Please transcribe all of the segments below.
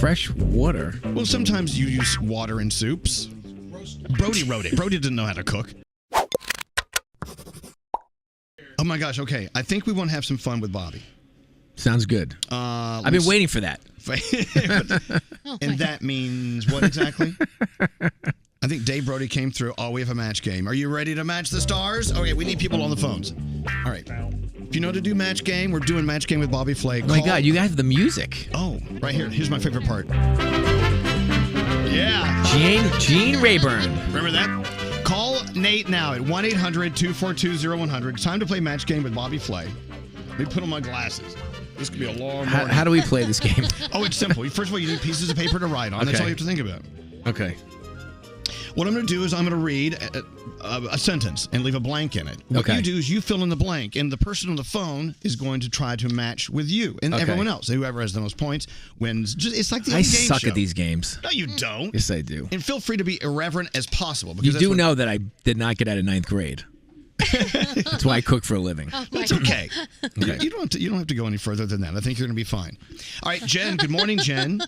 fresh water. Well, sometimes you use water in soups. Brody wrote it. Brody didn't know how to cook. Oh my gosh, okay. I think we want to have some fun with Bobby. Sounds good. I've been waiting for that. And that means what exactly? I think Dave Brody came through. Oh, we have a match game. Are you ready to match the stars? Okay, we need people on the phones. All right. If you know how to do match game, we're doing match game with Bobby Flay. Oh my God, you have the music. Oh, right here. Here's my favorite part. Yeah. Gene Rayburn. Remember that? Call Nate now at 1-800-242-0100. It's time to play match game with Bobby Flay. Let me put on my glasses. This could be a long morning. How do we play this game? Oh, it's simple. First of all, you need pieces of paper to write on. Okay. That's all you have to think about. Okay. What I'm going to do is I'm going to read a sentence and leave a blank in it. What you do is you fill in the blank, and the person on the phone is going to try to match with you and everyone else. Whoever has the most points wins. It's like the old game show. I suck at these games. No, you don't. Yes, I do. And feel free to be irreverent as possible. You do know that I did not get out of 9th grade. That's why I cook for a living. Well, it's okay. You don't have to go any further than that. I think you're going to be fine. All right, Jen. Good morning, Jen.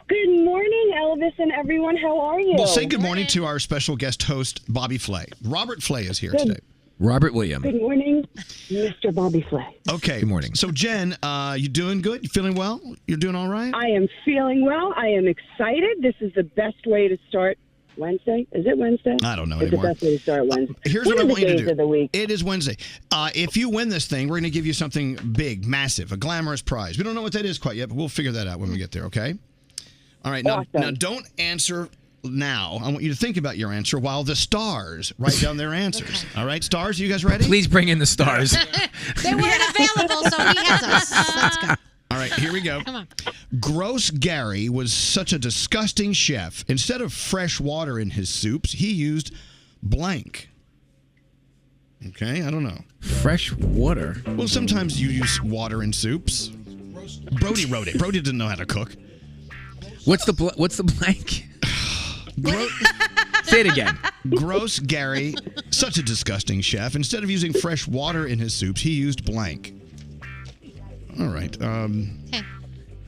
Good morning, Elvis and everyone. How are you? Well, say good morning to our special guest host, Bobby Flay. Robert Flay is here today. Robert William. Good morning, Mr. Bobby Flay. Okay. Good morning. So, Jen, you doing good? You feeling well? You're doing all right? I am feeling well. I am excited. This is the best way to start Wednesday. Is it Wednesday? I don't know anymore. It's the best way to start Wednesday. Here's what I want you to do. Of the week? It is Wednesday. If you win this thing, we're going to give you something big, massive, a glamorous prize. We don't know what that is quite yet, but we'll figure that out when we get there, okay? All right, now don't answer now. I want you to think about your answer while the stars write down their answers. All right, stars, are you guys ready? Please bring in the stars. They weren't available, so he has us. Let's go. All right, here we go. Come on. Gross Gary was such a disgusting chef. Instead of fresh water in his soups, he used blank. Okay, I don't know. Fresh water? Well, sometimes you use water in soups. Brody wrote it. Brody didn't know how to cook. What's the blank? Say it again. Gross Gary, such a disgusting chef. Instead of using fresh water in his soups, he used blank. All right. Okay.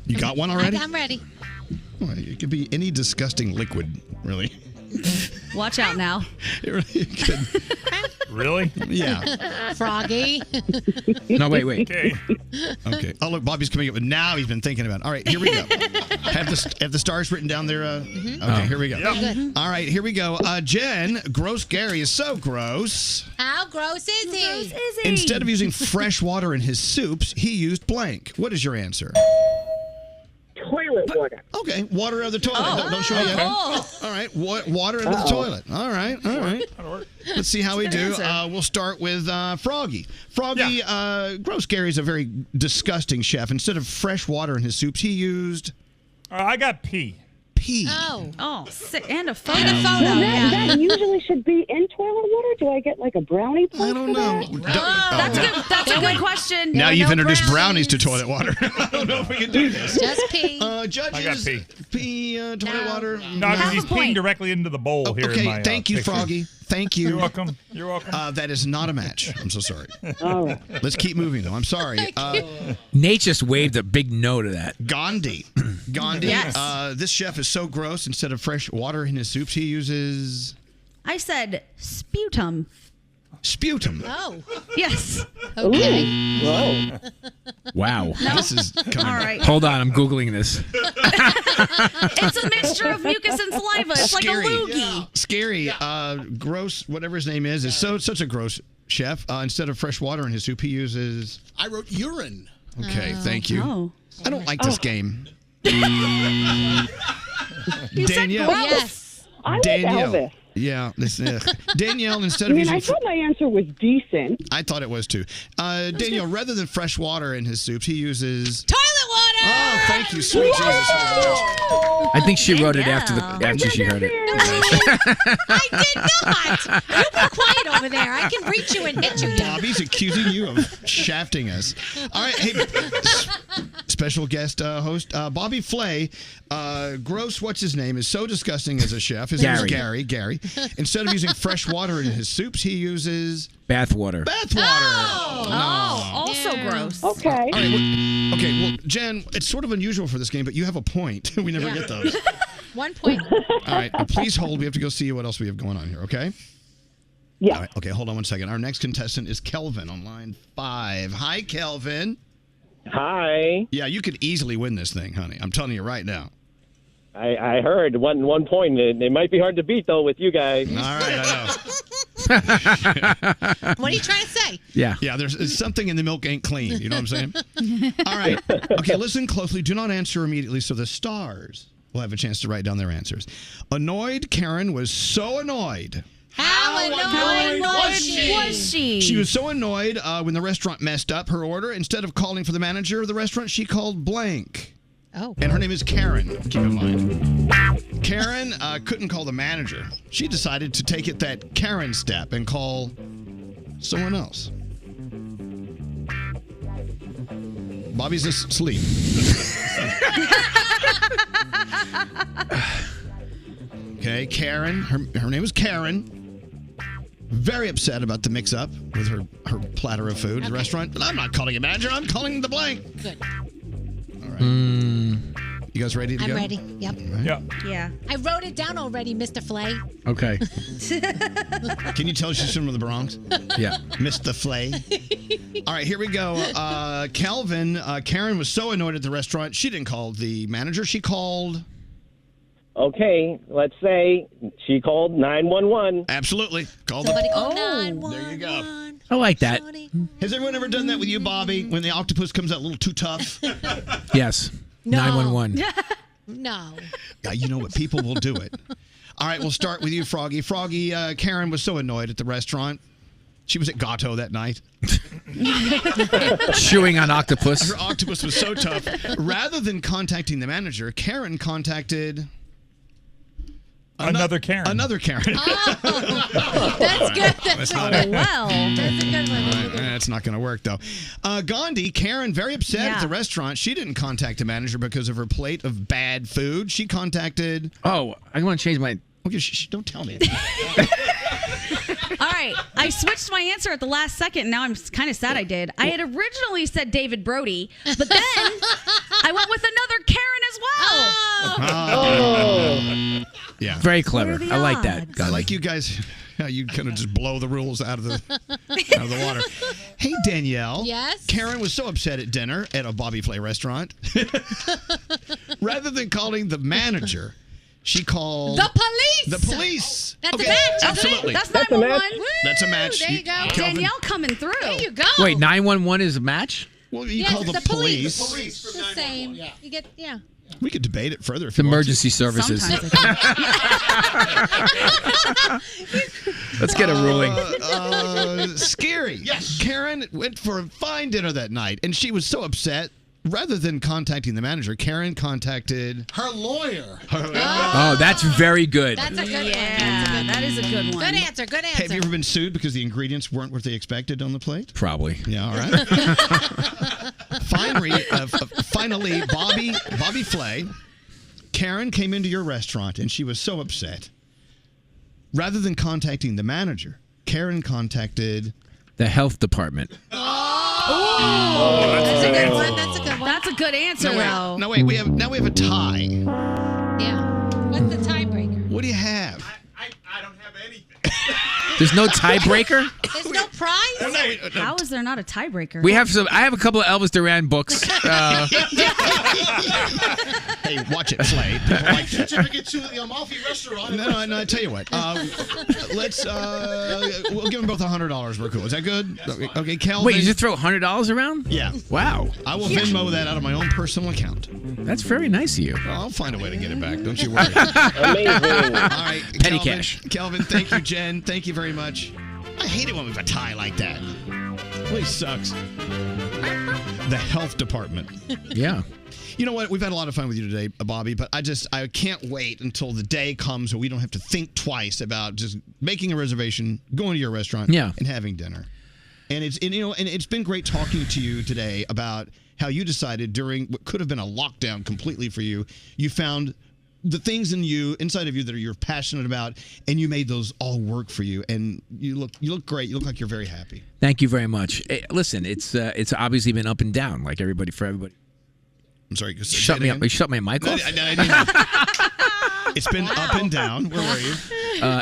You got one already? I'm ready. Well, it could be any disgusting liquid, really. Watch out now. It really could. Really? Yeah. Froggy. No, wait. Okay. Oh, look, Bobby's coming up with now he's been thinking about it. All right, here we go. Have the stars written down there? Okay, here we go. Yep. All right, here we go. Jen, Gross Gary is so gross. How gross is he? Instead of using fresh water in his soups, he used blank. What is your answer? Toilet water. Okay, water out of the toilet. Don't show yet. All right, water out of the toilet. All right. Let's see how we do. We'll start with Froggy. Froggy, Gross Gary's a very disgusting chef. Instead of fresh water in his soups, he used... I got pee. Pee. Oh, and a photo. That usually should be in toilet water. Do I get like a brownie point? I don't know. That's a good question. Now you've introduced brownies to toilet water. I don't know if we can do this. Just pee. Judges, I got pee. Pee, toilet water. No, because he's peeing directly into the bowl here in my Okay, thank you, picture. Froggy. Thank you. You're welcome. That is not a match. I'm so sorry. All right. Let's keep moving, though. I'm sorry. Nate just waved a big no to that. Gandhi. Yes. This chef is so gross. Instead of fresh water in his soups, he uses... I said sputum. Sputum. Oh. Yes. Okay. Whoa. Wow. This is coming. All right. Hold on, I'm Googling this. It's a mixture of mucus and saliva. It's Scary. like a loogie. Scary. Gross, whatever his name is such a gross chef. Instead of fresh water in his soup, he uses... I wrote urine. Okay, thank you. Oh. I don't like this game. You Danielle. said Yes. I like Danielle. Elvis. Yeah. Danielle, instead I of mean, using... I thought my answer was decent. I thought it was too. Danielle, rather than fresh water in his soups, he uses... Toilet water. Oh, thank you, sweet Jesus. I think she wrote it after she heard it. I did not. You be quiet right over there. I can reach you and hit you. Bobby's accusing you of shafting us. All right, hey, special guest host Bobby Flay. Gross, what's his name, is so disgusting as a chef. His name is Gary. Instead of using fresh water in his soups, he uses bath water. Also gross. Okay. All right, well, Jen, it's sort of unusual for this game, but you have a point. We never get those. 1 point. All right, please hold. We have to go see what else we have going on here, okay? Yeah. All right, okay, hold on 1 second. Our next contestant is Kelvin on line 5. Hi, Kelvin. Hi. Yeah, you could easily win this thing, honey. I'm telling you right now. I heard 1 point. It might be hard to beat, though, with you guys. All right, I know. What are you trying to say? Yeah, there's something in the milk ain't clean. You know what I'm saying? All right. Okay, listen closely. Do not answer immediately so the stars will have a chance to write down their answers. Annoyed Karen was so annoyed. How annoyed was she? She was so annoyed when the restaurant messed up her order. Instead of calling for the manager of the restaurant, she called blank. Oh. And her name is Karen, keep in mind. Karen couldn't call the manager. She decided to take it that Karen step and call someone else. Bobby's asleep. Okay, Karen. Her name is Karen. Very upset about the mix-up with her platter of food at the restaurant. But I'm not calling a manager. I'm calling the blank. Good. All right. You guys ready to go? I'm ready. Yep. Yeah. Yeah. I wrote it down already, Mr. Flay. Okay. Can you tell she's from the Bronx? Yeah. Mr. Flay. All right, here we go. Calvin, Karen was so annoyed at the restaurant, she didn't call the manager. She called... Okay, let's say she called 911. Absolutely. Somebody call 911. There you go. I like that. Has everyone ever done that with you, Bobby? When the octopus comes out a little too tough? Yes. No. 911. No. Yeah, you know what? People will do it. All right, we'll start with you, Froggy. Froggy, Karen was so annoyed at the restaurant. She was at Gato that night. Chewing on octopus. Her octopus was so tough. Rather than contacting the manager, Karen contacted... Another Karen. Another Karen. Oh, that's good. That's not it. Well. That's a good one. That's not going to work, though. Gandhi, Karen, very upset at the restaurant. She didn't contact the manager because of her plate of bad food. She contacted... Oh, I want to change my... Okay, don't tell me. All right. I switched my answer at the last second, and now I'm kind of sad I did. I had originally said David Brody, but then I went with another Karen as well. Yeah. Very clever. I like that. I like you guys. You kind of just blow the rules out of the water. Hey, Danielle. Yes? Karen was so upset at dinner at a Bobby Flay restaurant. Rather than calling the manager, she called... The police! The police! That's a match, Absolutely. That's 911. That's a match. There you go. Kelvin- Danielle coming through. There you go. Wait, 911 is a match? Well, you Yes, call the police. It's the same. You get, yeah. We could debate it further if It's you want to. emergency services. Sometimes Let's get a ruling. Scary. Yes. Karen went for a fine dinner that night, and she was so upset. Rather than contacting the manager, Karen contacted her lawyer. Oh, that's very good. That's a good one. Yeah, that is a good one. Good answer. Good answer. Have you ever been sued because the ingredients weren't what they expected on the plate? Probably. Yeah, all right. Finally, Bobby Flay, Karen came into your restaurant, and she was so upset. Rather than contacting the manager, Karen contacted... the health department. That's a good one. That's a good one. That's a good answer, though. No, wait. We have a tie. Yeah. What's the tiebreaker? What do you have? I don't have anything. There's no tiebreaker? There's no prize? How is there not a tiebreaker? We have some. I have a couple of Elvis Duran books. Hey, watch it, Flay. People like that. Certificate to the Amalfi restaurant. No, I tell you what. We'll give them both $100. We're cool. Is that good? Okay, Kelvin. Wait, you just throw $100 around? Yeah. Wow. I will Venmo that out of my own personal account. That's very nice of you. I'll find a way to get it back. Don't you worry. Amazing. All right, Petty Kelvin, cash. Kelvin, thank you, Jen. Thank you very much. I hate it when we have a tie like that. Really sucks. the health department. Yeah. You know what? We've had a lot of fun with you today, Bobby, but I can't wait until the day comes where we don't have to think twice about just making a reservation, going to your restaurant, and having dinner. And it's been great talking to you today about how you decided during what could have been a lockdown completely for you, you found the things inside of you that you're passionate about, and you made those all work for you. And you look great. You look like you're very happy. Thank you very much. Hey, listen, it's obviously been up and down, like everybody. I'm sorry. Shut me up. You shut my mic off. It's been up and down. Where were you?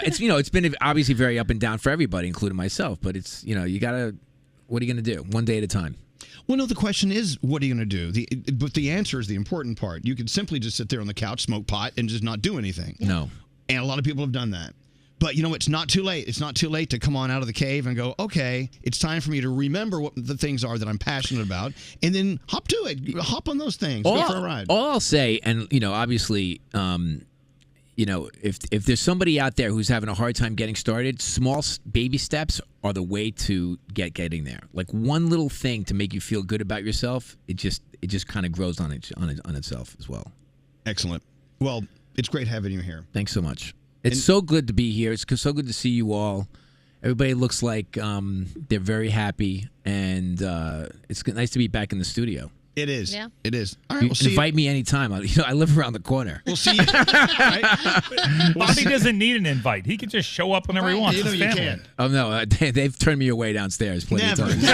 It's been obviously very up and down for everybody, including myself. But it's you gotta. What are you gonna do? One day at a time. Well, no, the question is, what are you going to do? But the answer is the important part. You can simply just sit there on the couch, smoke pot, and just not do anything. No. And a lot of people have done that. But, it's not too late. It's not too late to come on out of the cave and go, okay, it's time for me to remember what the things are that I'm passionate about, and then hop to it. Hop on those things. Go for a ride. All I'll say, and, obviously, if there's somebody out there who's having a hard time getting started, small baby steps are the way to getting there. Like one little thing to make you feel good about yourself, it just kind of grows on itself as well. Excellent. Well, it's great having you here. Thanks so much. It's so good to be here. It's so good to see you all. Everybody looks like they're very happy, and it's nice to be back in the studio. It is. Yeah. It is. All right, you invite me anytime. I live around the corner. We'll see you. Bobby doesn't need an invite. He can just show up whenever he wants. You can't. Oh, no. They've turned me away downstairs plenty of times.